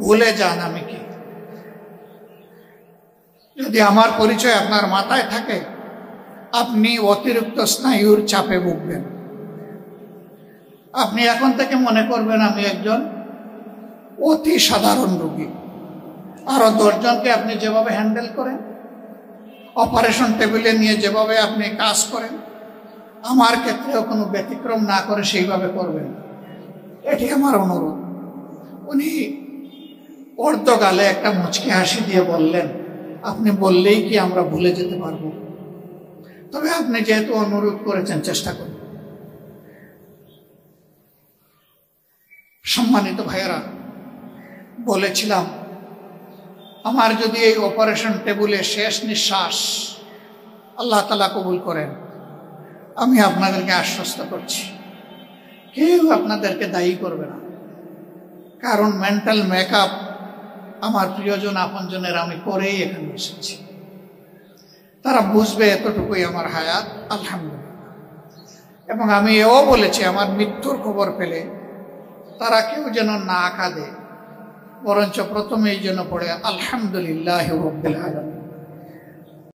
ভুলে যান আমি কি। যদি আমার পরিচয় আপনার মাথায় থাকে, আপনি অতিরিক্ত স্নায়ুর চাপে ভুগবেন। আপনি এখন থেকে মনে করবেন আমি একজন অতি সাধারণ রোগী। আরো 10 জনকে আপনি যেভাবে হ্যান্ডেল করেন, অপারেশন টেবিলে নিয়ে যেভাবে আপনি কাজ করেন, আমার ক্ষেত্রেও কোনো ব্যতিক্রম না করে সেইভাবে করবেন, এটি আমার অনুরোধ। উনি অর্ধগালে একটা মুচকি হাসি দিয়ে বললেন, আপনি বললেই কি আমরা ভুলে যেতে পারবো? তবে আপনি যেহেতু অনুরোধ করেছেন, চেষ্টা করুন। সম্মানিত ভাইয়েরা, বলেছিলাম আমার যদি এই অপারেশন টেবিলে শেষ নিঃশ্বাস আল্লাহ তাআলা কবুল করেন, আমি আপনাদেরকে আশ্বস্ত করছি কেউ আপনাদেরকে দায়ী করবে না। কারণ মেন্টাল মেকআপ আমার প্রিয়জন আপনজনের আমি করেই এখানে এসেছি। তারা বুঝবে এতটুকুই আমার হায়াত, আলহামদুলিল্লাহ। এবং আমি এও বলেছি আমার মৃত্যুর খবর পেলে তারা কেউ যেন না কাঁদে, বরঞ্চ প্রথমেই যেন পড়ে আলহামদুলিল্লাহি রাব্বিল আলামিন।